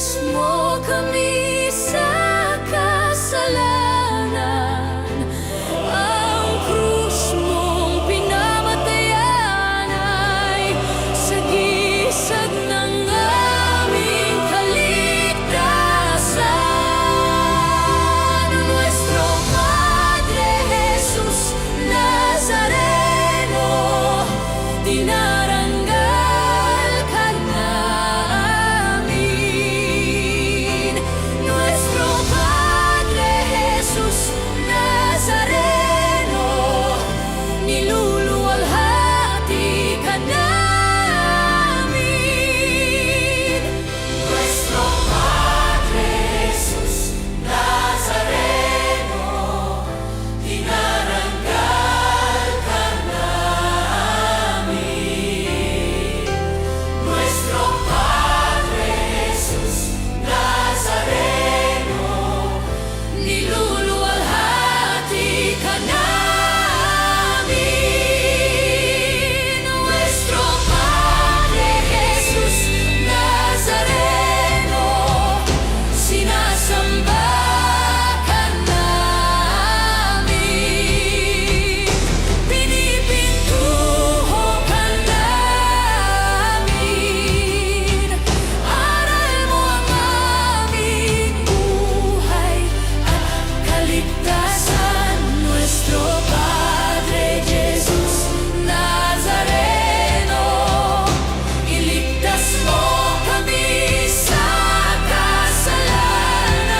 Iligtas mo kami sa kasalanan. Ang krus mong pinamatayan ay sagisag ng aming kaligtasan. Nuestro Padre Jesus Nazareno, dinarangal ka namin. Nuestro Padre Jesus Nazareno, niluluwalhati ka namin. Nuestro Padre Jesus Nazareno, dinarangal ka namin. Nuestro Padre Jesus Nazareno, niluluwalhati ka namin. Nuestro Padre Jesus Nazareno, sinasamba ka namin. Pinipintuho ka namin. Aral mo ang aming buhay at kaligtasan. Nuestro Padre Jesus Nazareno, iligtas mo kami sa kasalanan.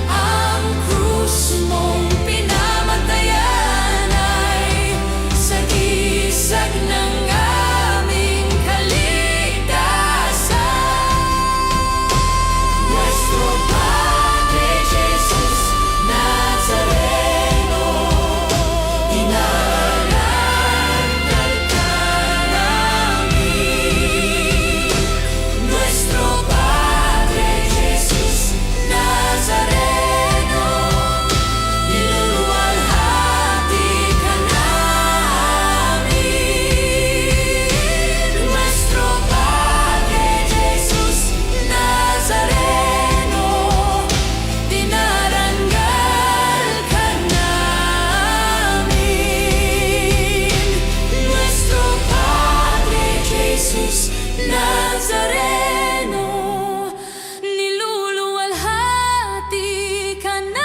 Ang krus mong pinamatayan ay sagisag ng aming kaligtasan. Nuestro Padre Jesus Nazareno, dinarangal ka namin. Nuestro Padre Jesus Nazareno, niluluwalhati ka namin. Nuestro Padre Jesus Nazareno, dinarangal ka namin. Nuestro Padre Jesus Nazareno, niluluwalhati ka namin.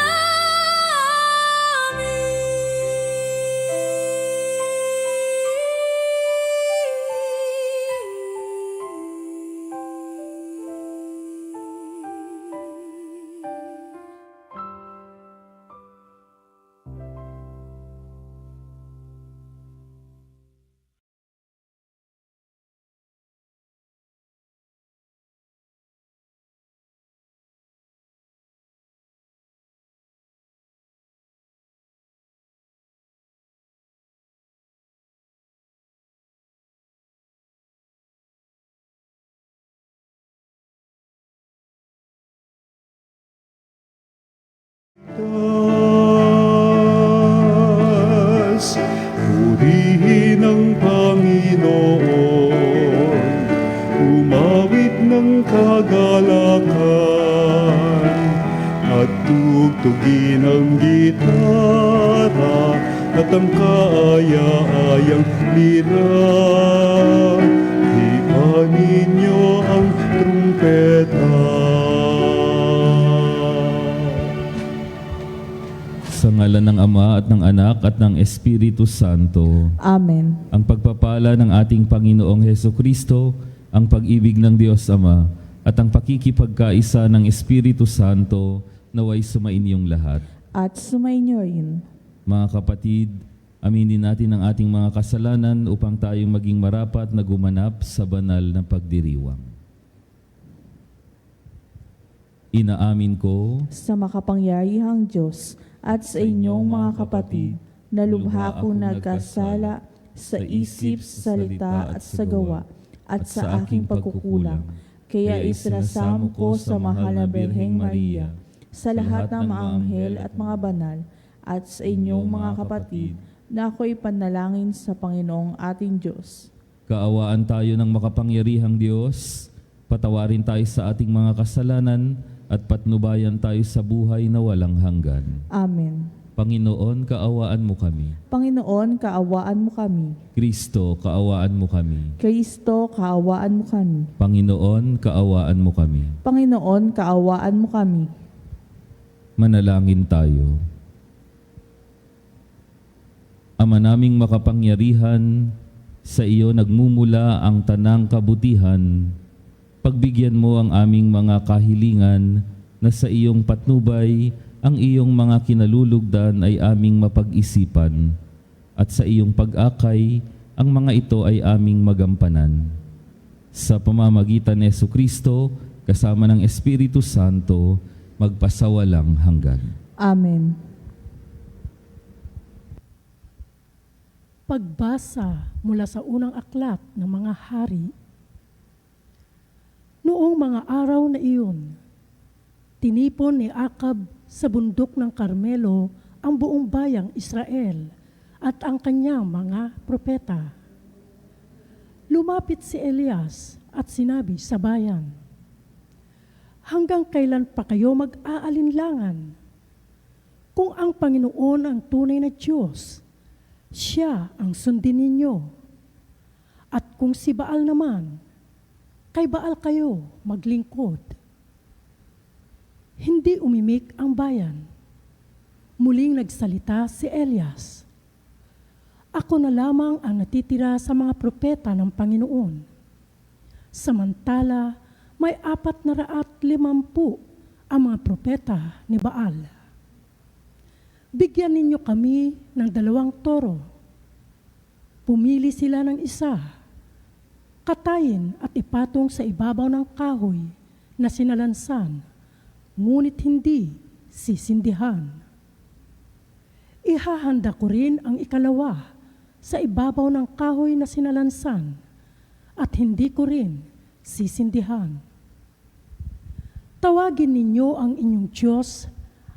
Purihin ang Panginoon, umawit ng kagalakan, at tugtugin ang gitara at ang kaaya-ayang lira. Hipan ninyo ang trumpeta. Sa ngalan ng Ama at ng Anak at ng Espiritu Santo. Amen. Ang pagpapala ng ating Panginoong Hesukristo, ang pag-ibig ng Diyos Ama, at ang pakikipagkaisa ng Espiritu Santo naway sumainyong lahat. At sumainyo rin. Mga kapatid, aminin natin ang ating mga kasalanan upang tayong maging marapat na gumanap sa banal na pagdiriwang. Inaamin ko Sa makapangyarihang Diyos at sa inyong mga kapatid, na lubha kong nagkasala sa isip, salita at sa gawa, at sa aking pagkukulang. Kaya isinasamo ko sa mahal na Birheng Maria, sa lahat ng mga anghel at mga banal, at sa inyong mga kapatid, na ako'y panalangin sa Panginoong ating Diyos. kaawaan tayo ng makapangyarihang Diyos. Patawarin tayo sa ating mga kasalanan at patnubayan tayo sa buhay na walang hanggan. Amen. Panginoon, kaawaan mo kami. Panginoon, kaawaan mo kami. Kristo, kaawaan mo kami. Kristo, kaawaan mo kami. Panginoon, kaawaan mo kami. Panginoon, kaawaan mo kami. Manalangin tayo. Ama naming makapangyarihan, sa iyo nagmumula ang tanang kabutihan. Pagbigyan mo ang aming mga kahilingan na sa iyong patnubay, ang iyong mga kinalulugdan ay aming mapag-isipan, at sa iyong pag-akay, ang mga ito ay aming magampanan. Sa pamamagitan ni Jesucristo, kasama ng Espiritu Santo, magpasawalang hanggan. Amen. Pagbasa mula sa unang aklat ng mga hari. Noong mga araw na iyon, tinipon ni Akab sa bundok ng Karmelo ang buong bayang Israel at ang kanyang mga propeta. Lumapit si Elias at sinabi sa bayan, "Hanggang kailan pa kayo mag-aalinlangan? Kung ang Panginoon ang tunay na Diyos, Siya ang sundin ninyo. At kung si Baal naman, kay Baal kayo maglingkod." Hindi umimik ang bayan. Muling nagsalita si Elias, "Ako na lamang ang natitira sa mga propeta ng Panginoon. Samantala, may 450 ang mga propeta ni Baal. Bigyan ninyo kami ng 2 toro. Pumili sila ng isa, katayin at ipatong sa ibabaw ng kahoy na sinalansan, ngunit hindi sisindihan. Ihahanda ko rin ang 2 sa ibabaw ng kahoy na sinalansan, at hindi ko rin sisindihan. Tawagin ninyo ang inyong Diyos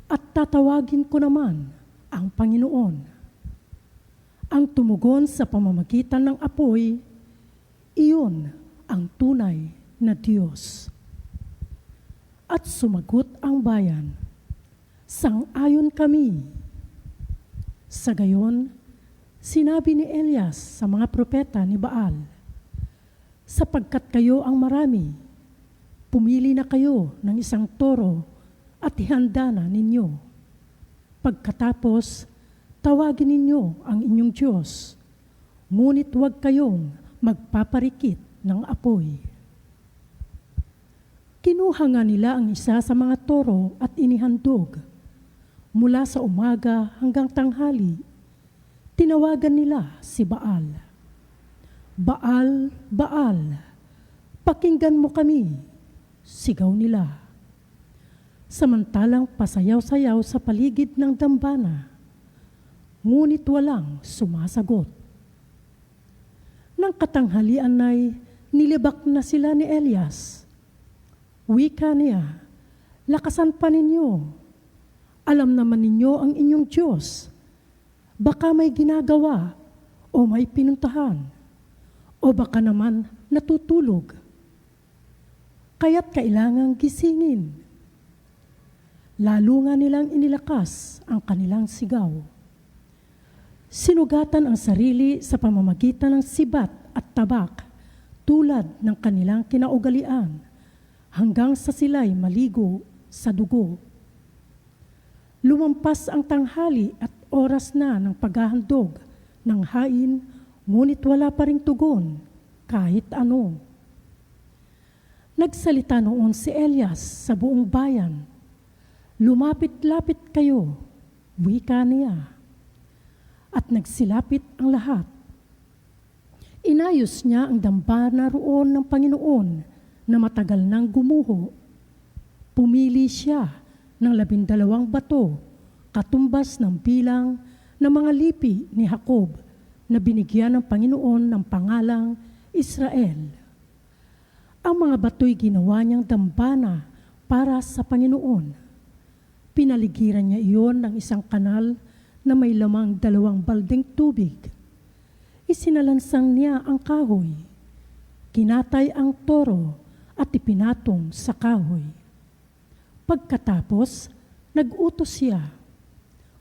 at tatawagin ko naman ang Panginoon. Ang tumugon sa pamamagitan ng apoy, iyon ang tunay na Diyos." At sumagot ang bayan, "Sang-ayon kami." Sa gayon, sinabi ni Elias sa mga propeta ni Baal, "Sapagkat kayo ang marami, pumili na kayo ng 1 toro at ihanda na ninyo. Pagkatapos, tawagin ninyo ang inyong Diyos, ngunit huwag kayong magpaparikit ng apoy." Kinuha nga nila ang isa sa mga toro at inihandog. Mula sa umaga hanggang tanghali, tinawagan nila si Baal. "Baal, Baal, pakinggan mo kami," sigaw nila. Samantalang pasayaw-sayaw sa paligid ng dambana, ngunit walang sumasagot. Nang katanghalian ay nilibak na sila ni Elias. Wika niya, "Lakasan pa ninyo. Alam naman ninyo ang inyong Diyos. Baka may ginagawa o may pinuntahan, o baka naman natutulog. Kaya't kailangang gisingin." Lalo nga nilang inilakas ang kanilang sigaw. Sinugatan ang sarili sa pamamagitan ng sibat at tabak tulad ng kanilang kinaugalian, hanggang sa sila'y maligo sa dugo. Lumampas ang tanghali at oras na ng paghahandog ng hain, ngunit wala pa ring tugon kahit ano. Nagsalita noon si Elias sa buong bayan, "Lumapit-lapit kayo," wika niya. At nagsilapit ang lahat. Inayos niya ang dambana roon ng Panginoon na matagal nang gumuho. Pumili siya ng 12 bato, katumbas ng bilang ng mga lipi ni Jacob na binigyan ng Panginoon ng pangalang Israel. Ang mga bato'y ginawa niyang dambana para sa Panginoon. Pinaligiran niya iyon ng isang kanal na may lamang 2 baldeng tubig. Isinalansang niya ang kahoy, kinatay ang toro at ipinatong sa kahoy. Pagkatapos, nag-utos siya,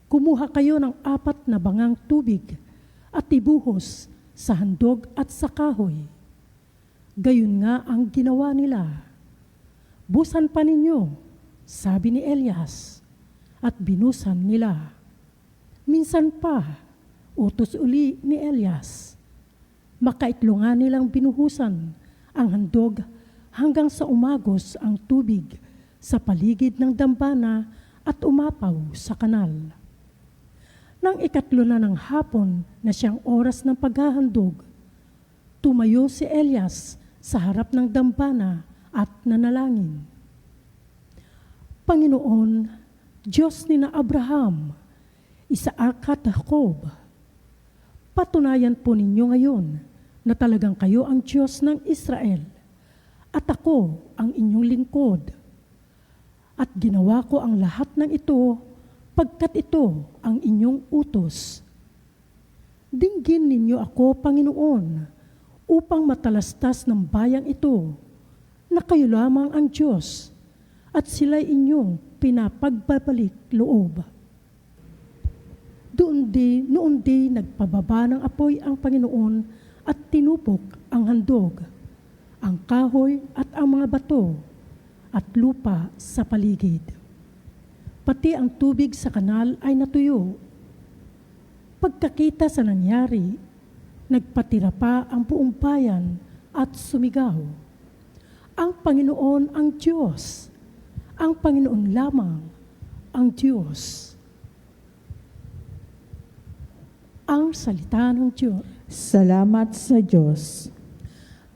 kumuha kayo ng 4 na bangang tubig at ibuhos sa handog at sa kahoy. Gayon nga ang ginawa nila. Busan pa ninyo, sabi ni Elias, at binusan nila. Minsan pa, utos uli ni Elias. Makaitlungan nilang binuhusan ang handog hanggang sa umagos ang tubig sa paligid ng dambana at umapaw sa kanal. Nang 3 na ng hapon na siyang oras ng paghahandog, tumayo si Elias sa harap ng dambana at nanalangin. Panginoon, Diyos ni na Abraham, Isaac at Jacob, patunayan po ninyo ngayon na talagang kayo ang Diyos ng Israel at ako ang inyong lingkod. At ginawa ko ang lahat ng ito pagkat ito ang inyong utos. Dinggin ninyo ako, Panginoon, upang matalastas ng bayang ito na kayo lamang ang Diyos at sila'y inyong pinapagbabalik loob. Noon di nagpababa ng apoy ang Panginoon at tinupok ang handog, ang kahoy at ang mga bato at lupa sa paligid. Pati ang tubig sa kanal ay natuyo. Pagkakita sa nangyari, nagpatira pa ang buong bayan at sumigaw, ang Panginoon ang Diyos, ang Panginoon lamang ang Diyos. Ang salita ng Diyos. Salamat sa Diyos.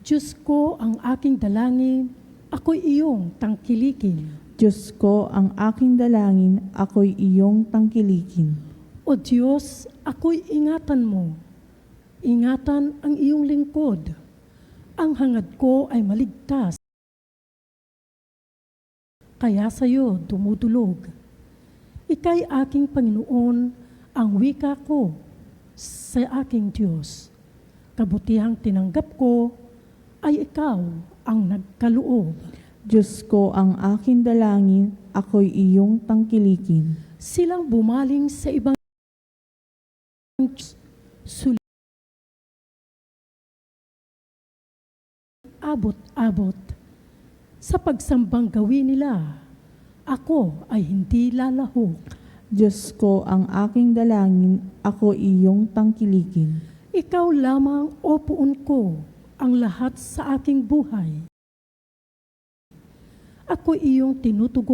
Diyos ko ang aking dalangin, ako'y iyong tangkilikin. Diyos ko ang aking dalangin, ako'y iyong tangkilikin. O Diyos, ako'y ingatan mo. Ingatan ang iyong lingkod. Ang hangad ko ay maligtas. Kaya sa iyo dumudulog. Ika'y aking Panginoon, ang wika ko sa aking Diyos. Kabutihang tinanggap ko ay ikaw ang nagkaloob. Diyos ko ang aking dalangin, ako'y iyong tangkilikin. Silang bumaling sa ibang sulit. Abot-abot. Sa pagsambang gawin nila, ako ay hindi lalahok. Diyos ko ang aking dalangin, ako iyong tangkilikin. Ikaw lamang, o puon ko, ang lahat sa aking buhay. Ako iyong tinutugon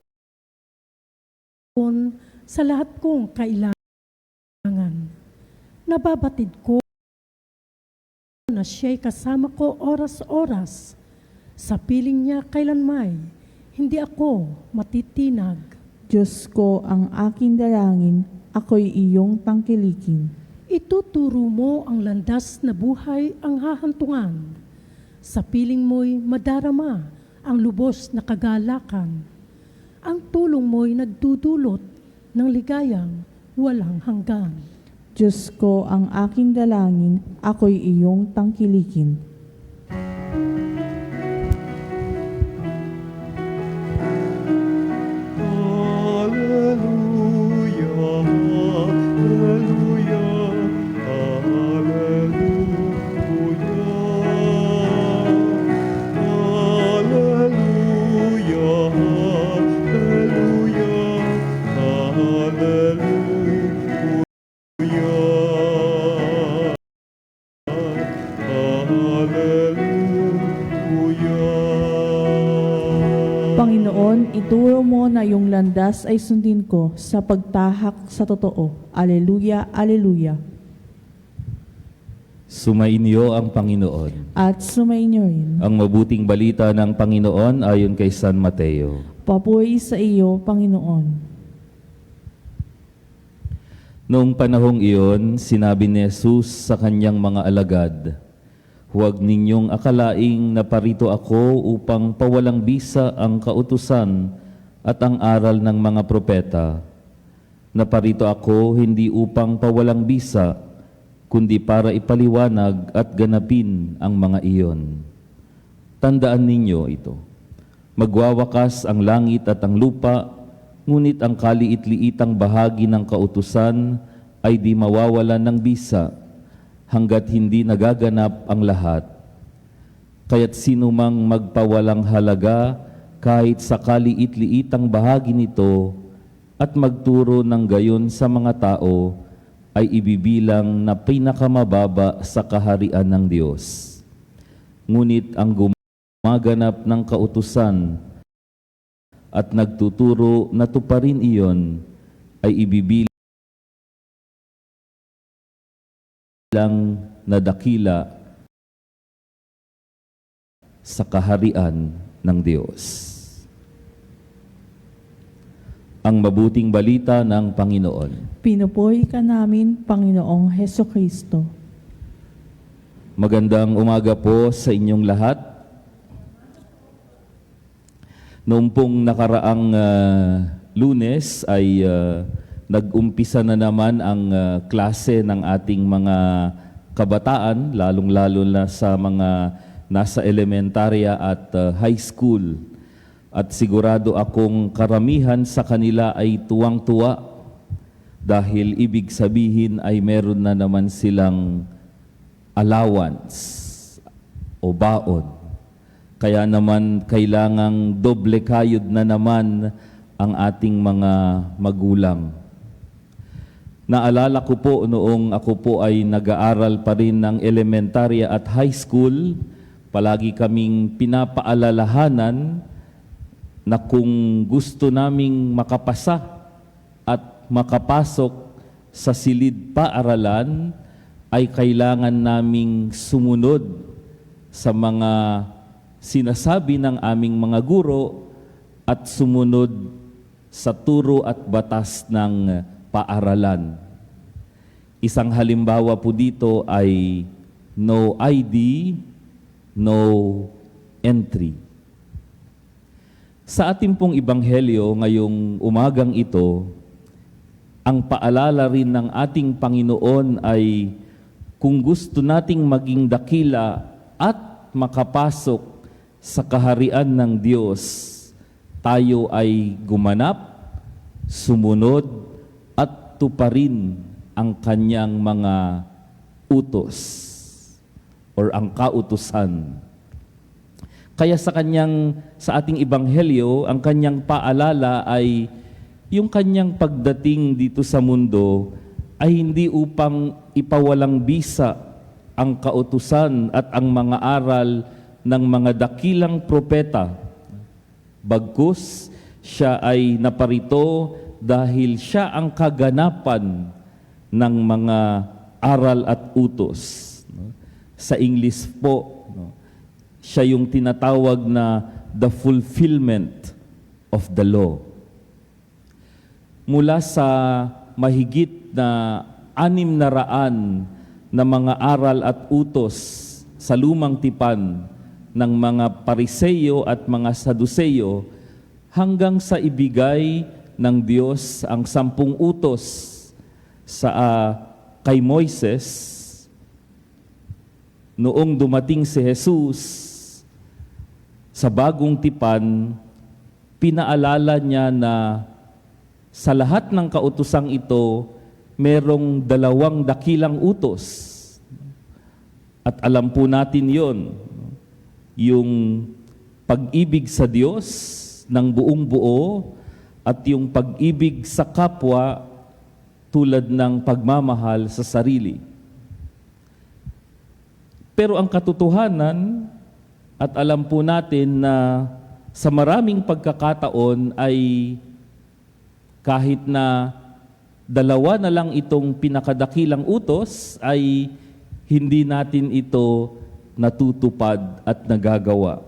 sa lahat kong kailangan. Nababatid ko na siya'y kasama ko oras-oras. Sa piling niya kailanmay, hindi ako matitinag. Diyos ko ang aking dalangin, ako'y iyong tangkilikin. Ituturo mo ang landas na buhay ang hahantungan. Sa piling mo'y madarama ang lubos na kagalakan. Ang tulong mo'y nagdudulot ng ligayang walang hanggan. Diyos ko ang aking dalangin, ako'y iyong tangkilikin. Hallelujah, hallelujah, hallelujah, hallelujah, hallelujah. Panginoon, ituro mo na iyong landas ay sundin ko sa pagtahak sa totoo. Aleluya, aleluya. Sumainyo ang Panginoon. At sumainyo rin. Ang mabuting balita ng Panginoon ayon kay San Mateo. Papuri sa iyo, Panginoon. Noong panahong iyon, sinabi ni Jesus sa kanyang mga alagad, "Huwag ninyong akalaing naparito ako upang pawalang bisa ang kautusan at ang aral ng mga propeta. Naparito ako hindi upang pawalang bisa, kundi para ipaliwanag at ganapin ang mga iyon. Tandaan ninyo ito. Magwawakas ang langit at ang lupa, ngunit ang kaliit-liitang bahagi ng kautusan ay di mawawalan ng bisa hanggat hindi nagaganap ang lahat. Kaya't sino mang magpawalang halaga kahit sa kaliit-liitang bahagi nito at magturo ng gayon sa mga tao ay ibibilang na pinakamababa sa kaharian ng Diyos. Ngunit ang gumaganap ng kautusan at nagtuturo na tuparin iyon ay ibibilang na dakila sa kaharian ng Diyos. Ang mabuting balita ng Panginoon. Pinupuri ka namin, Panginoong Heso Kristo. Magandang umaga po sa inyong lahat. Noong pong nakaraang Lunes ay nag-umpisa na naman ang klase ng ating mga kabataan, lalong-lalo na sa mga nasa elementarya at high school. At sigurado akong karamihan sa kanila ay tuwang-tuwa dahil ibig sabihin ay meron na naman silang allowance o baon. Kaya naman kailangang doble kayod na naman ang ating mga magulang. Naalala ko po noong ako po ay nag-aaral pa rin ng elementarya at high school, palagi kaming pinapaalalahanan na kung gusto naming makapasa at makapasok sa silid paaralan, ay kailangan naming sumunod sa mga sinasabi ng aming mga guro at sumunod sa turo at batas ng paaralan. Isang halimbawa po dito ay no ID, no entry. Sa ating pong ebanghelyo ngayong umagang ito, ang paalala rin ng ating Panginoon ay kung gusto nating maging dakila at makapasok sa kaharian ng Diyos, tayo ay gumanap, sumunod at tuparin ang kanyang mga utos or ang kautusan. Kaya sa ating ebanghelyo, ang kanyang paalala ay yung kanyang pagdating dito sa mundo ay hindi upang ipawalang bisa ang kautusan at ang mga aral ng mga dakilang propeta. Bagkus, siya ay naparito dahil siya ang kaganapan ng mga aral at utos. Sa English po, siya yung tinatawag na the fulfillment of the law. Mula sa mahigit na 600 na mga aral at utos sa lumang tipan ng mga Pariseyo at mga Saduseyo, hanggang sa ibigay ng Diyos ang 10 utos kay Moises, noong dumating si Jesus sa bagong tipan, pinaalala niya na sa lahat ng kautosang ito, merong 2 dakilang utos. At alam po natin yon, yung pag-ibig sa Diyos ng buong buo at yung pag-ibig sa kapwa tulad ng pagmamahal sa sarili. Pero ang katotohanan, at alam po natin na sa maraming pagkakataon ay kahit na 2 na lang itong pinakadakilang utos, ay hindi natin ito natutupad at nagagawa.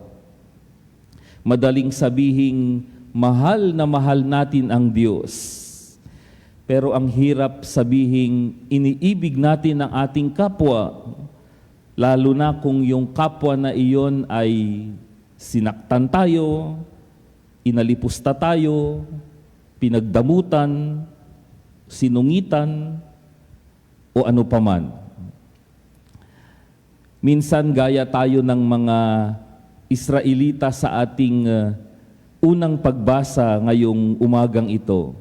Madaling sabihing mahal na mahal natin ang Diyos. Pero ang hirap sabihing iniibig natin ang ating kapwa, lalo na kung yung kapwa na iyon ay sinaktan tayo, inalipusta tayo, pinagdamutan, sinungitan, o ano paman. Minsan gaya tayo ng mga Israelita sa ating unang pagbasa ngayong umagang ito,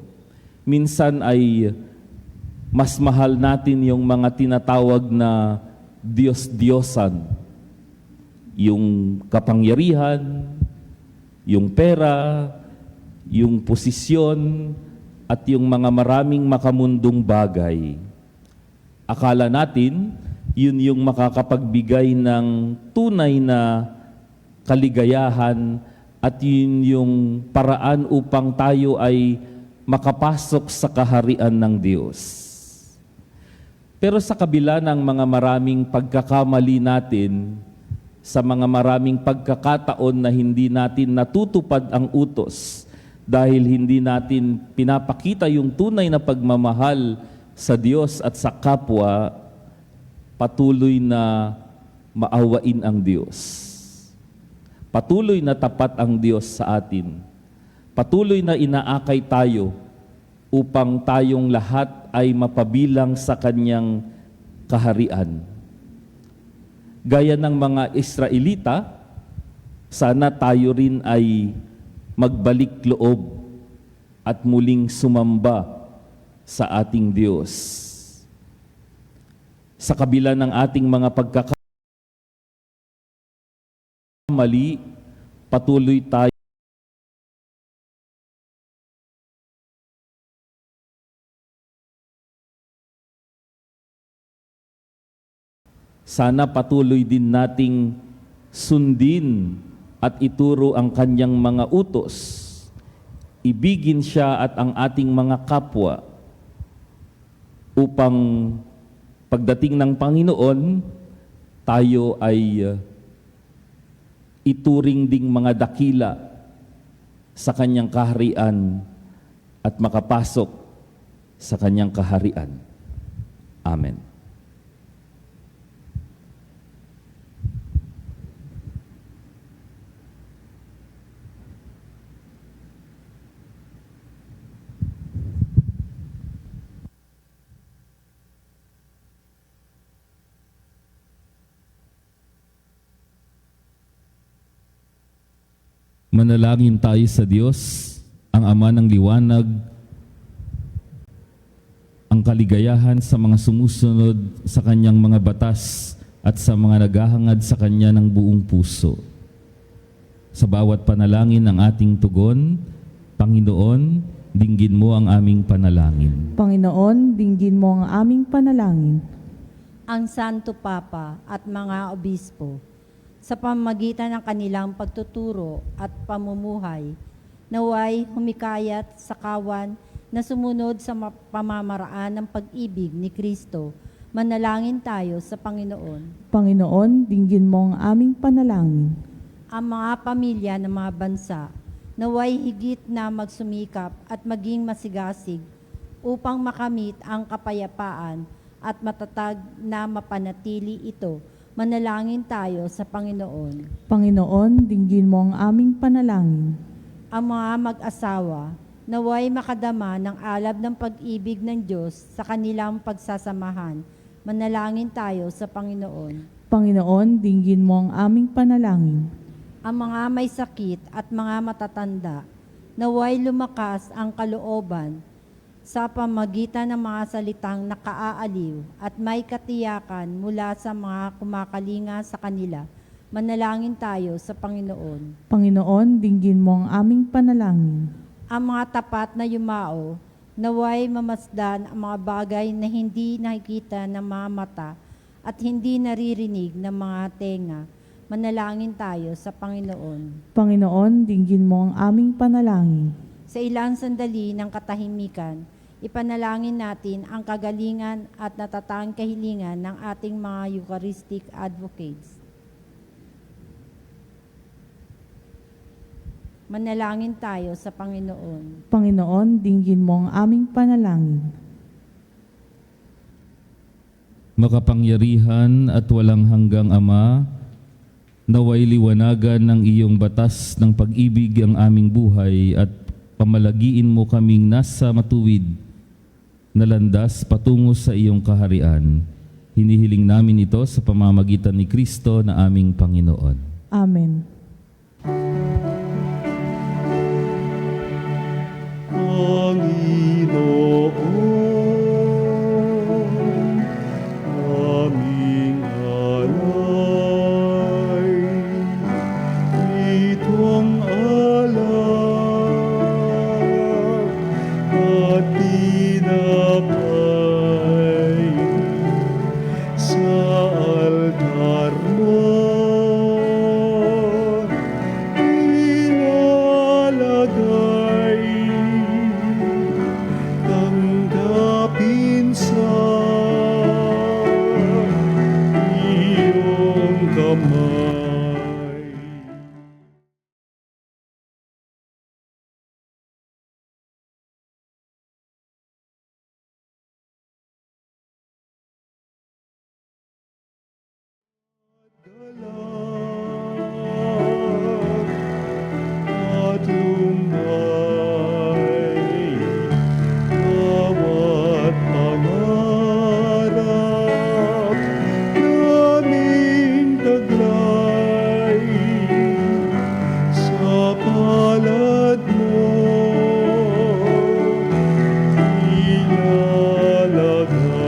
minsan ay mas mahal natin yung mga tinatawag na Diyos-Diyosan. Yung kapangyarihan, yung pera, yung posisyon, at yung mga maraming makamundong bagay. Akala natin, yun yung makakapagbigay ng tunay na kaligayahan at yun yung paraan upang tayo ay makapasok sa kaharian ng Diyos. Pero sa kabila ng mga maraming pagkakamali natin, sa mga maraming pagkakataon na hindi natin natutupad ang utos dahil hindi natin pinapakita yung tunay na pagmamahal sa Diyos at sa kapwa, patuloy na maawain ang Diyos. Patuloy na tapat ang Diyos sa atin. Patuloy na inaakay tayo upang tayong lahat ay mapabilang sa Kanyang kaharian. Gaya ng mga Israelita, sana tayo rin ay magbalik loob at muling sumamba sa ating Diyos. Sa kabila ng ating mga pagkakamali, patuloy tayo sana patuloy din nating sundin at ituro ang Kanyang mga utos. Ibigin siya at ang ating mga kapwa upang pagdating ng Panginoon, tayo ay ituring ding mga dakila sa Kanyang kaharian at makapasok sa Kanyang kaharian. Amen. Manalangin tayo sa Diyos, ang Ama ng liwanag, ang kaligayahan sa mga sumusunod sa Kanyang mga batas at sa mga naghahangad sa Kanya ng buong puso. Sa bawat panalangin ng ating tugon, Panginoon, dinggin mo ang aming panalangin. Panginoon, dinggin mo ang aming panalangin. Ang Santo Papa at mga obispo, sa pamamagitan ng kanilang pagtuturo at pamumuhay, naway humikayat sa kawan na sumunod sa pamamaraan ng pag-ibig ni Kristo. Manalangin tayo sa Panginoon. Panginoon, dinggin mo ang aming panalangin. Ang mga pamilya ng mga bansa, naway higit na magsumikap at maging masigasig upang makamit ang kapayapaan at matatag na mapanatili ito. Manalangin tayo sa Panginoon. Panginoon, dinggin mo ang aming panalangin. Ang mga mag-asawa, naway makadama ng alab ng pag-ibig ng Diyos sa kanilang pagsasamahan. Manalangin tayo sa Panginoon. Panginoon, dinggin mo ang aming panalangin. Ang mga may sakit at mga matatanda, naway lumakas ang kalooban sa pamagitan ng mga salitang nakaaaliw at may katiyakan mula sa mga kumakalinga sa kanila. Manalangin tayo sa Panginoon. Panginoon, dinggin mo ang aming panalangin. Ang mga tapat na yumao, naway mamasdan ang mga bagay na hindi nakikita ng mga mata at hindi naririnig ng mga tenga. Manalangin tayo sa Panginoon. Panginoon, dinggin mo ang aming panalangin. Sa ilang sandali ng katahimikan, ipanalangin natin ang kagalingan at natatanging kahilingan ng ating mga Eucharistic advocates. Manalangin tayo sa Panginoon. Panginoon, dinggin mo ang aming panalangin. Makapangyarihan at walang hanggang Ama, naway liwanagan ng iyong batas ng pag-ibig ang aming buhay at pamalagiin mo kaming nasa matuwid na landas patungo sa iyong kaharian. Hinihiling namin ito sa pamamagitan ni Kristo na aming Panginoon. Amen. at lumbay. Bawat pangarap naming taglay sa palad mo ilalagay.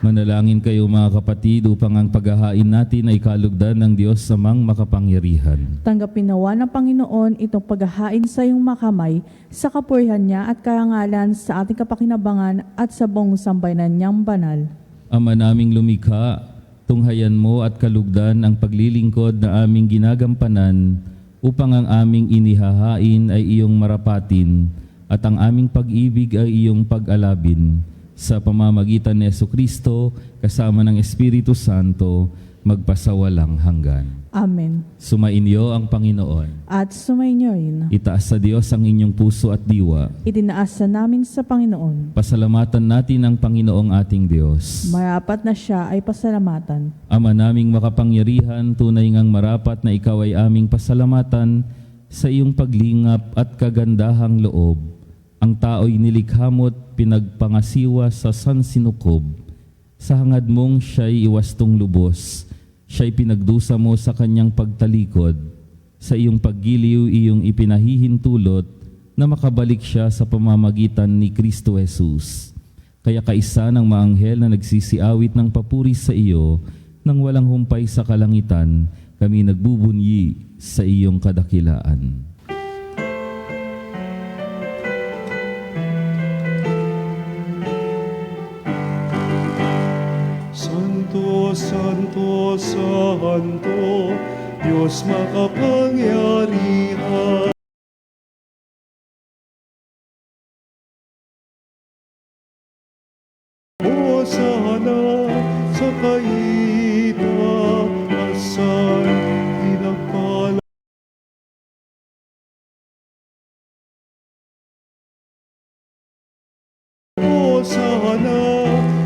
Manalangin kayo mga kapatid upang ang paghahain natin ay kalugdan ng Diyos Amang makapangyarihan. Tanggapin nawa ng Panginoon itong paghahain sa iyong makamay sa kapurihan niya at karangalan sa ating kapakinabangan at sa buong sambayanan niyang banal. Ama naming lumikha, tunghayan mo at kalugdan ang paglilingkod na aming ginagampanan upang ang aming inihahain ay iyong marapatin at ang aming pag-ibig ay iyong pag-alabin. Sa pamamagitan ni Jesucristo, kasama ng Espiritu Santo, magpasawalang hanggan. Amen. Sumainyo ang Panginoon. At sumainyo rin. Itaas sa Diyos ang inyong puso at diwa. Itinaas sa namin sa Panginoon. Pasalamatan natin ang Panginoong ating Diyos. Marapat na siya ay pasalamatan. Ama naming makapangyarihan, tunay ngang marapat na ikaw ay aming pasalamatan sa iyong paglingap at kagandahang loob. Ang tao'y nilikha mo't pinagpangasiwa sa sansinukob. Sa hangad mong siya'y iwastong lubos, siya'y pinagdusa mo sa kanyang pagtalikod. Sa iyong paggiliw, iyong ipinahihintulot na makabalik siya sa pamamagitan ni Kristo Jesus. Kaya kaisa ng maanghel na nagsisiawit ng papuri sa iyo, nang walang humpay sa kalangitan, kami nagbubunyi sa iyong kadakilaan. Santo, Santo, Santo, Diyos makapangyarihan. Hosana sa kaitaasan, pinagpala. Hosana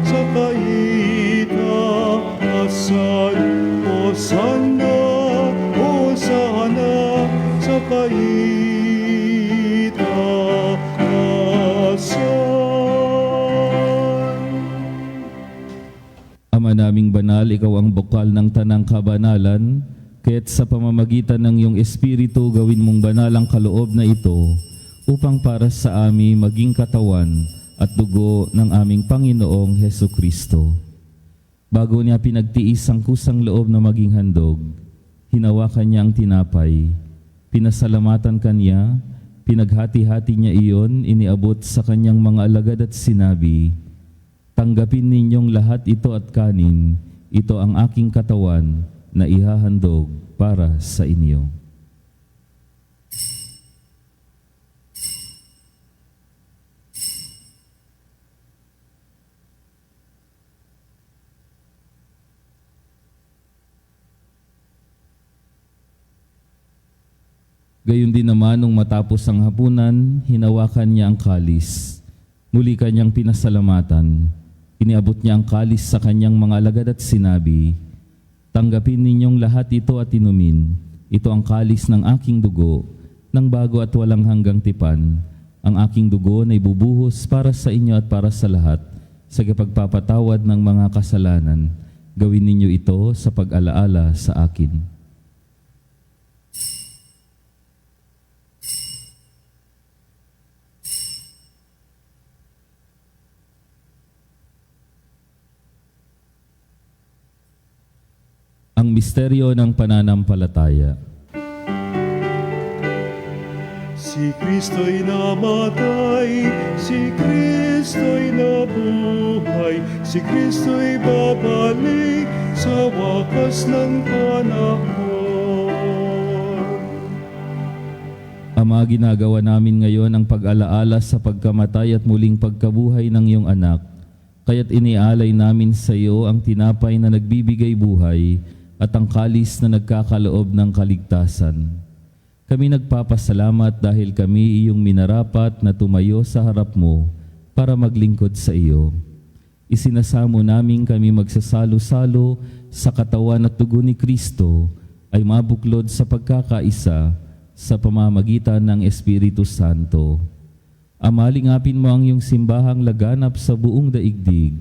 sa kaitaasan, Hosana, Hosana sa kaitaasan. Ama naming banal, ikaw ang bukal ng tanang kabanalan, kaya't sa pamamagitan ng iyong Espiritu gawin mong banal ang kaloob na ito, upang para sa amin maging katawan at dugo ng aming Panginoong Hesukristo. Bago niya pinagtiis ang kusang loob na maging handog, hinawakan niya ang tinapay, pinasalamatan kanya, pinaghati-hati niya iyon, iniabot sa kanyang mga alagad at sinabi, "Tanggapin ninyong lahat ito at kanin, ito ang aking katawan na ihahandog para sa inyo." Gayon din naman nung matapos ang hapunan, hinawakan niya ang kalis. Muli kanyang pinasalamatan. Iniabot niya ang kalis sa kanyang mga alagad at sinabi, "Tanggapin ninyong lahat ito at inumin. Ito ang kalis ng aking dugo, ng bago at walang hanggang tipan. Ang aking dugo na ibubuhos para sa inyo at para sa lahat, sa kapagpapatawad ng mga kasalanan. Gawin ninyo ito sa pag-alaala sa akin." Ang misteryo ng pananampalataya. Si Kristo'y namatay, si Kristo'y nabuhay, si Kristo'y babalik sa wakas ng panahon. Ama, ginagawa namin ngayon ang pag-alaala sa pagkamatay at muling pagkabuhay ng iyong anak. Kaya't inialay namin sa iyo ang tinapay na nagbibigay buhay at ang kalis na nagkakaloob ng kaligtasan. Kami nagpapasalamat dahil kami iyong minarapat na tumayo sa harap mo para maglingkod sa iyo. Isinasamo namin kami magsasalo-salo sa katawan at dugo ni Kristo ay mabuklod sa pagkakaisa sa pamamagitan ng Espiritu Santo. Amalingapin mo ang iyong simbahang laganap sa buong daigdig.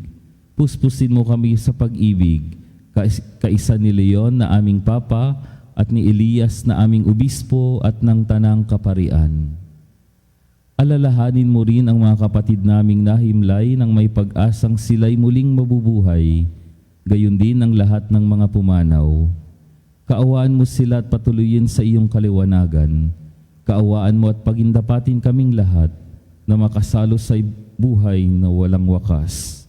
Puspusin mo kami sa pag-ibig, kaisa ni Leon na aming Papa at ni Elias na aming Obispo at ng Tanang Kaparian. Alalahanin mo rin ang mga kapatid naming nahimlay nang may pag-asang sila'y muling mabubuhay, gayon din ang lahat ng mga pumanaw. Kaawaan mo sila at patuloyin sa iyong kaliwanagan. Kaawaan mo at pagindapatin kaming lahat na makasalo sa buhay na walang wakas.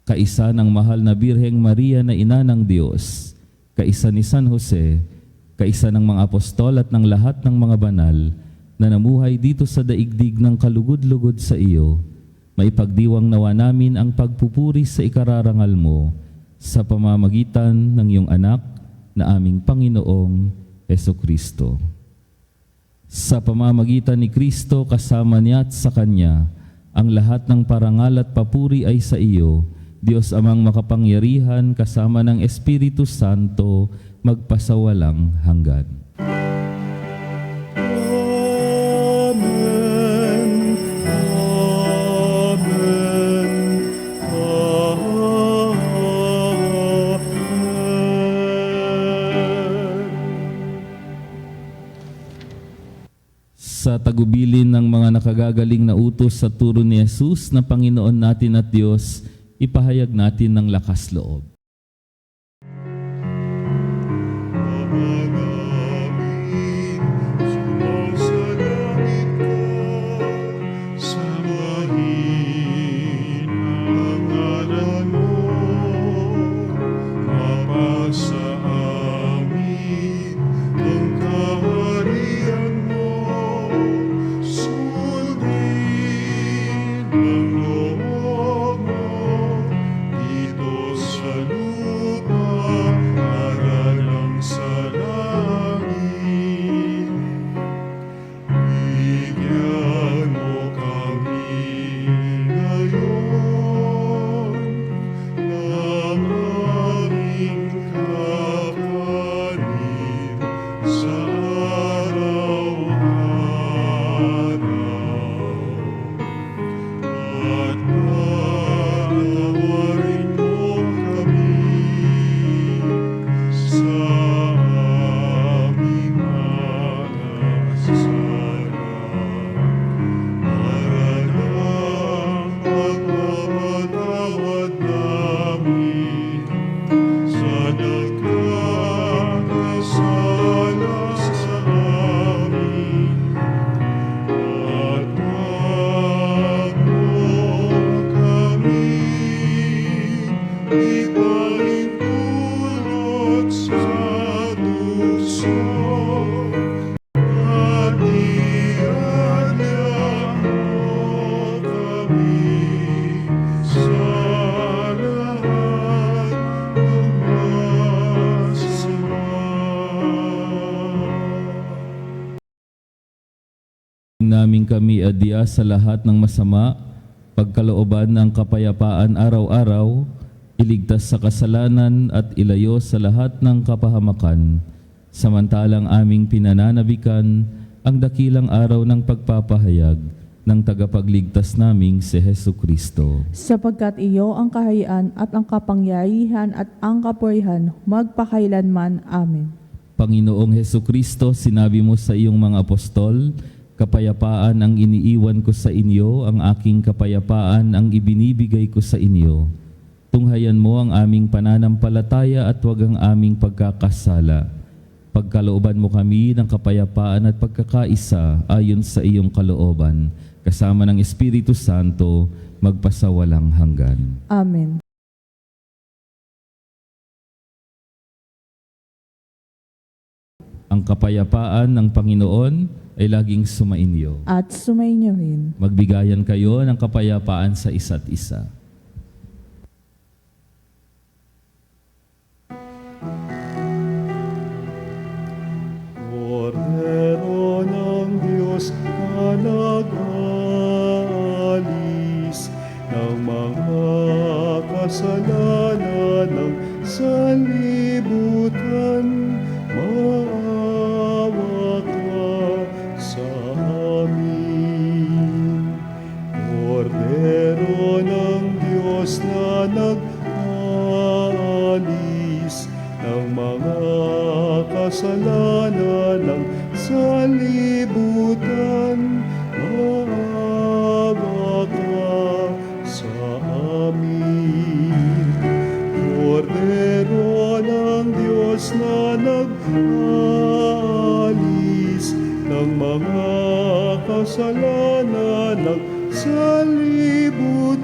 Kaisa ng mahal na Birheng Maria na ina ng Diyos, kaisa ni San Jose, kaisa ng mga apostol at ng lahat ng mga banal na namuhay dito sa daigdig ng kalugod-lugod sa iyo, maipagdiwang nawa namin ang pagpupuri sa ikararangal mo sa pamamagitan ng iyong anak na aming Panginoong Hesukristo. Sa pamamagitan ni Kristo kasama niya at sa Kanya, ang lahat ng parangal at papuri ay sa iyo, Diyos Amang makapangyarihan kasama ng Espiritu Santo, magpasawalang hanggan. Amen. Amen. Amen. Sa tagubilin ng mga nakagagaling na utos sa turo ni Jesus na Panginoon natin at Diyos, ipahayag natin ng lakas loob. Ama namin, sumasalangit ka, sambahin ang ngalan mo, mapasa amin ang kaharian mo, sundin ang loob mo, dito sa lupa, para lang sa langit. Bigyan mo kami ngayon ng aming kakanin sa araw-araw. At patawarin mo kami sa aming mga kasala, para ng pagpapatawad namin sa nagkakasala sa amin. At wag mo kami ipahintulot sa tukso, at iadya mo kami sa lahat ng masama. Namin kami adya sa lahat ng masama, pagkalooban ng kapayapaan araw-araw, iligtas sa kasalanan at ilayo sa lahat ng kapahamakan, samantalang aming pinananabikan ang dakilang araw ng pagpapahayag ng tagapagligtas naming si Hesukristo. Sapagkat iyo ang kahayaan at ang kapangyarihan at ang kapurihan magpakailanman. Amen. Panginoong Hesukristo, sinabi mo sa iyong mga apostol, kapayapaan ang iniiwan ko sa inyo, ang aking kapayapaan ang ibinibigay ko sa inyo. Tunghayan mo ang aming pananampalataya at huwag ang aming pagkakasala. Pagkalooban mo kami ng kapayapaan at pagkakaisa ayon sa iyong kalooban, kasama ng Espiritu Santo, magpasawalang hanggan. Amen. Ang kapayapaan ng Panginoon ay laging sumainyo. At sumainyo rin. Magbigayan kayo ng kapayapaan sa isa't isa. Kordero ng Diyos na nag-aalis ng mga kasalanan ng sanlibutan, kasalanan ng sanlibutan. Maawa ka sa amin. Kordero ng Diyos na nag-alis ng mga kasalanan ng sanlibutan,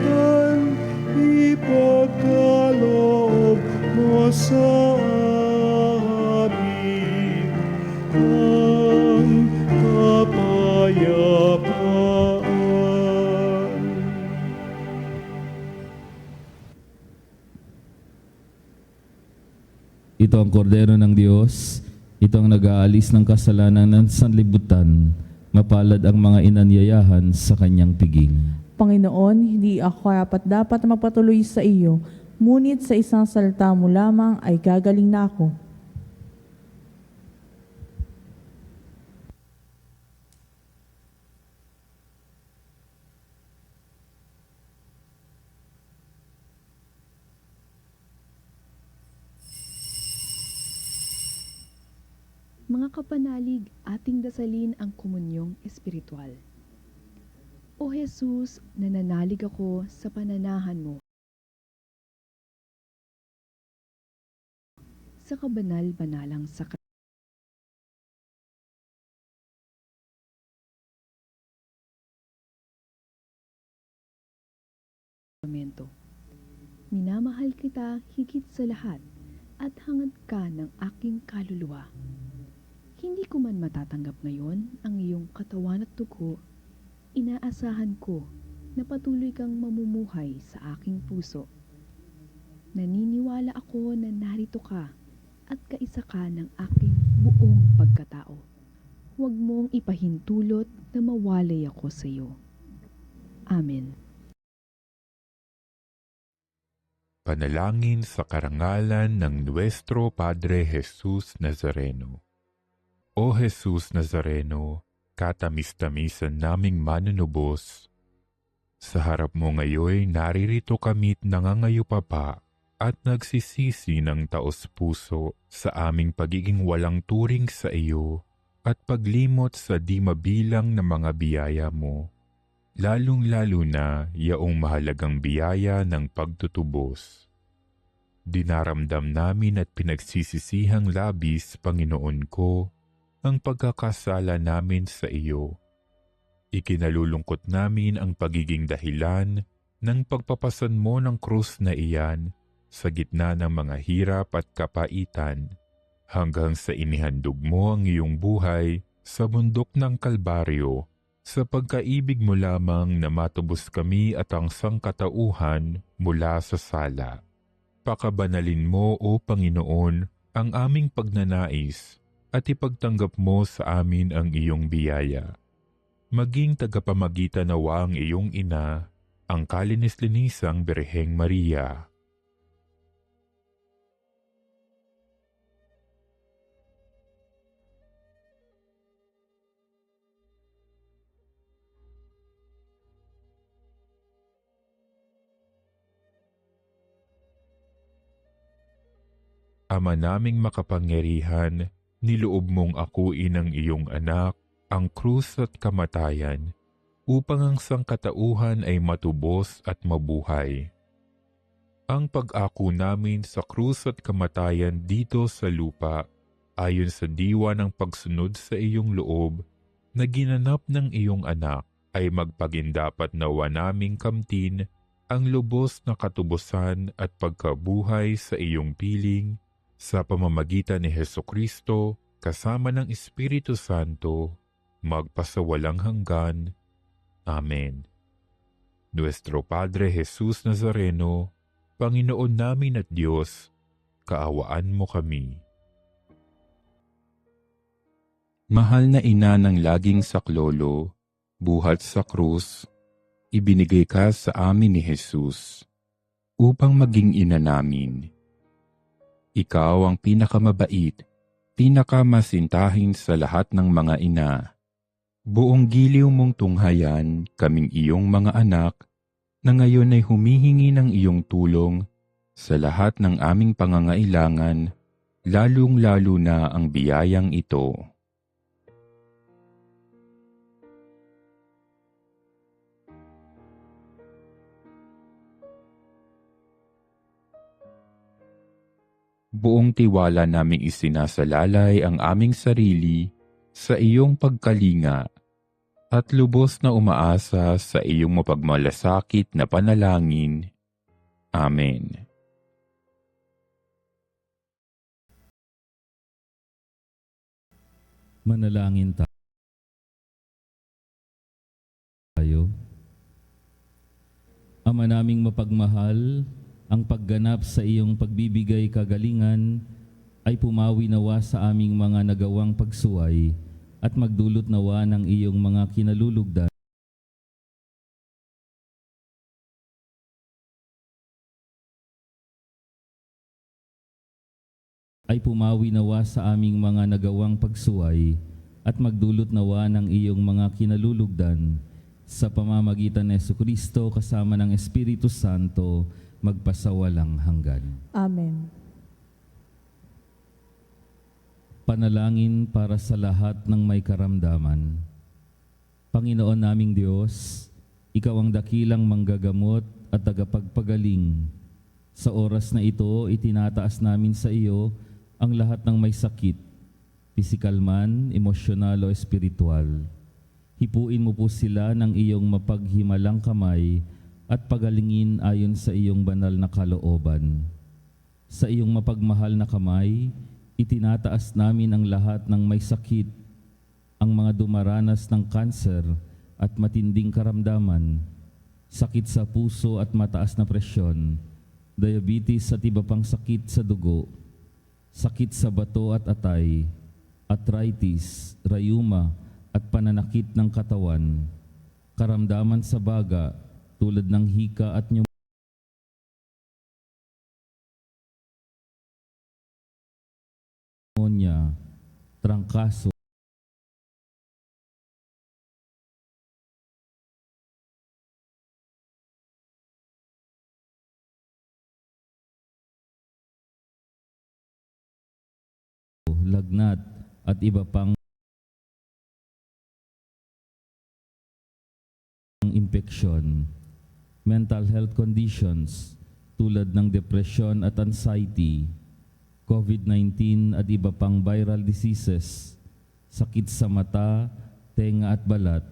ipagkaloob mo sa amin ang kapayapaan. Ito ang kordero ng Diyos, ito ang nag-aalis ng kasalanan ng sanlibutan. Mapalad ang mga inanyayahan sa kanyang piging. Panginoon, hindi ako dapat magpatuloy sa iyo, ngunit sa isang salita mo lamang ay gagaling na ako. Mga kapanalig, ating dasalin ang komunyong espiritual. O Jesus, nananalig ako sa pananahan mo. Sa kabanal-banalang sakramento. Minamahal kita higit sa lahat at hangad ka ng aking kaluluwa. Hindi ko man matatanggap ngayon ang iyong katawan at dugo, inaasahan ko na patuloy kang mamumuhay sa aking puso. Naniniwala ako na narito ka at kaisa ka ng aking buong pagkatao. Huwag mong ipahintulot na mawalay ako sa iyo. Amen. Panalangin sa karangalan ng Nuestro Padre Jesus Nazareno. O Jesus Nazareno, katamis-tamisan naming manunubos, sa harap mo ngayoy naririto kami't nangangayupapa at nagsisisi ng taos-puso sa aming pagiging walang turing sa iyo at paglimot sa di mabilang na mga biyaya mo, lalong-lalo na yaong mahalagang biyaya ng pagtutubos. Dinaramdam namin at pinagsisisihang labis, Panginoon ko, ang pagkakasala namin sa iyo. Ikinalulungkot namin ang pagiging dahilan ng pagpapasan mo ng krus na iyan sa gitna ng mga hirap at kapaitan, hanggang sa inihandog mo ang iyong buhay sa bundok ng Kalbaryo, sa pagkaibig mo lamang na matubos kami at ang sangkatauhan mula sa sala. Pakabanalin mo, O Panginoon, ang aming pagnanais at ipagtanggap mo sa amin ang iyong biyaya. Maging tagapamagitan nawa ang iyong ina, ang kalinis-linisang Birheng Maria. Ama naming makapangyarihan, niloob mong akuin ang iyong anak, ang krus at kamatayan, upang ang sangkatauhan ay matubos at mabuhay. Ang pag-ako namin sa krus at kamatayan dito sa lupa, ayon sa diwa ng pagsunod sa iyong loob, na ginanap ng iyong anak, ay magpagindapat nawa naming kamtin ang lubos na katubusan at pagkabuhay sa iyong piling, sa pamamagitan ni Hesukristo, kasama ng Espiritu Santo, magpasawalang hanggan. Amen. Nuestro Padre Jesus Nazareno, Panginoon namin at Diyos, kaawaan mo kami. Mahal na ina ng laging saklolo, buhat sa krus, ibinigay ka sa amin ni Jesus, upang maging ina namin. Ikaw ang pinakamabait, pinakamasintahin sa lahat ng mga ina. Buong giliw mong tunghayan, kaming iyong mga anak, na ngayon ay humihingi ng iyong tulong sa lahat ng aming pangangailangan lalong-lalo na ang biyayang ito. Buong tiwala naming isinasalalay ang aming sarili sa iyong pagkalinga at lubos na umaasa sa iyong mapagmalasakit na panalangin. Amen. Manalangin tayo. Ama naming mapagmahal, ang pagganap sa iyong pagbibigay kagalingan ay pumawi nawa sa aming mga nagawang pagsuway at magdulot nawa ng iyong mga kinalulugdan. Ay pumawi nawa sa aming mga nagawang pagsuway at magdulot nawa ng iyong mga kinalulugdan sa pamamagitan ni Jesucristo kasama ng Espiritu Santo magpasawalang hanggan. Amen. Panalangin para sa lahat ng may karamdaman. Panginoon naming Diyos, Ikaw ang dakilang manggagamot at tagapagpagaling. Sa oras na ito, itinataas namin sa iyo ang lahat ng may sakit, pisikal man, emosyonal o espiritual. Hipuin mo po sila ng iyong mapaghimalang kamay at pagalingin ayon sa iyong banal na kalooban. Sa iyong mapagmahal na kamay, itinataas namin ang lahat ng may sakit, ang mga dumaranas ng kanser at matinding karamdaman, sakit sa puso at mataas na presyon, diabetes at iba pang sakit sa dugo, sakit sa bato at atay, arthritis, rayuma at pananakit ng katawan, karamdaman sa baga tulad ng hika at pneumonia, trangkaso, lagnat at iba pang infection, mental health conditions tulad ng depression at anxiety, COVID-19 at iba pang viral diseases, sakit sa mata, tenga at balat,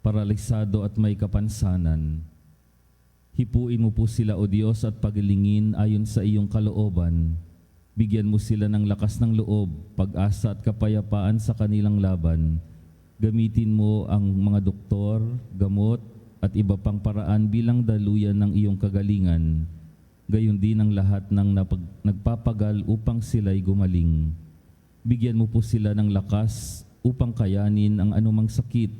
paralisado at may kapansanan. Hipuin mo po sila, O Diyos, at pagalingin ayon sa iyong kalooban. Bigyan mo sila ng lakas ng loob, pag-asa at kapayapaan sa kanilang laban. Gamitin mo ang mga doktor, gamot, at iba pang paraan bilang daluyan ng iyong kagalingan. Gayon din ang lahat ng nagpapagal upang sila'y gumaling. Bigyan mo po sila ng lakas upang kayanin ang anumang sakit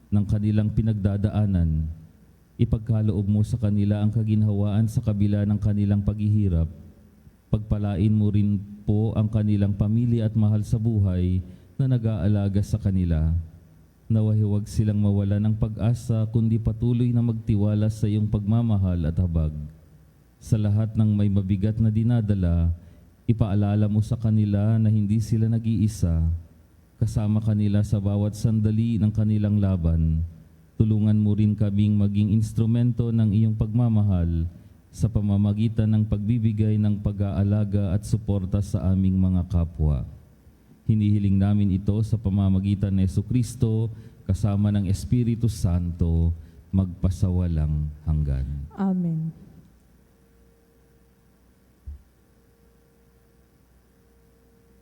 ng kanilang pinagdadaanan. Ipagkaloob mo sa kanila ang kaginhawaan sa kabila ng kanilang paghihirap. Pagpalain mo rin po ang kanilang pamilya at mahal sa buhay na nag-aalaga sa kanila. Nawa huwag silang mawala ng pag-asa kundi patuloy na magtiwala sa iyong pagmamahal at habag. Sa lahat ng may mabigat na dinadala, ipaalala mo sa kanila na hindi sila nag-iisa. Kasama kanila sa bawat sandali ng kanilang laban. Tulungan mo rin kaming maging instrumento ng iyong pagmamahal sa pamamagitan ng pagbibigay ng pag-aalaga at suporta sa aming mga kapwa. Hinihiling namin ito sa pamamagitan ni Jesucristo kasama ng Espiritu Santo magpasawalang hanggan. Amen.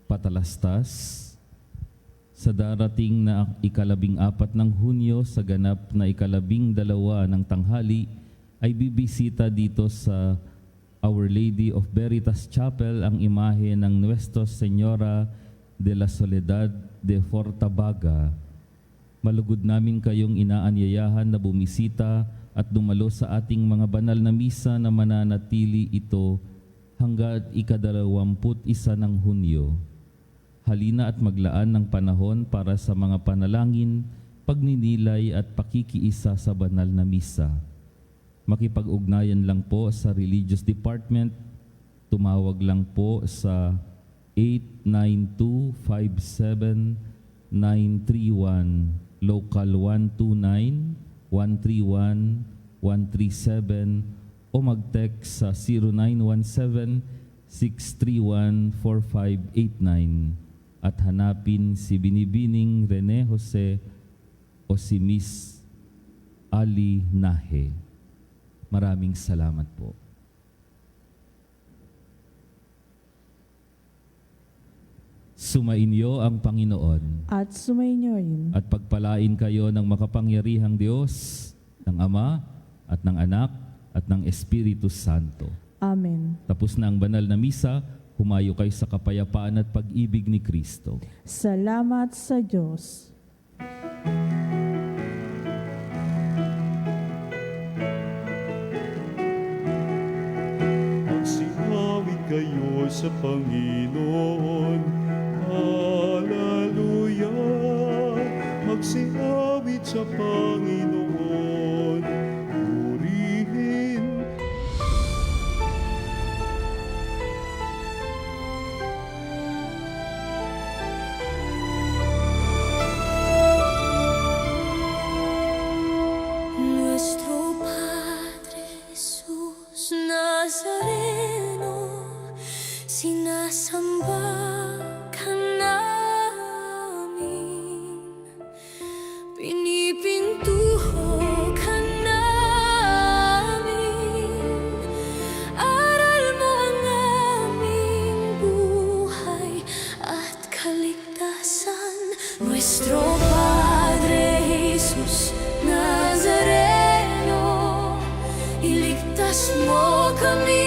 Patalastas, sa darating na ika-14 ng Hunyo sa ganap na ika-12 ng tanghali, ay bibisita dito sa Our Lady of Veritas Chapel ang imahe ng Nuestra Señora de la Soledad de Fortabaga. Malugod namin kayong inaanyayahan na bumisita at dumalo sa ating mga banal na misa na mananatili ito hanggat ika-21 ng Hunyo. Halina at maglaan ng panahon para sa mga panalangin, pagninilay at pakikiisa sa banal na misa. Makipag-ugnayan lang po sa Religious Department, tumawag lang po sa 892-57931, Local 129-131-137 o mag-text sa 0917-631-4589 at hanapin si Binibining Rene Jose o si Miss Ali Nahe. Maraming salamat po. Sumainyo ang Panginoon At sumainyo rin. at pagpalain kayo ng makapangyarihang Diyos, ng Ama at ng Anak at ng Espiritu Santo. Amen. Tapos na ang banal na misa, humayo kayo sa kapayapaan at pag-ibig ni Kristo. Salamat sa Diyos. Magsinawit kayo sa Panginoon. Hallelujah! Magsinawit sa Panginoon. Purihin Nuestro Padre Jesús Nazareno, sinasamba ka namin, pinipintuho ka namin, aral mo ang aming buhay at kaligtasan. Nuestro Padre Jesus Nazareno, iligtas mo kami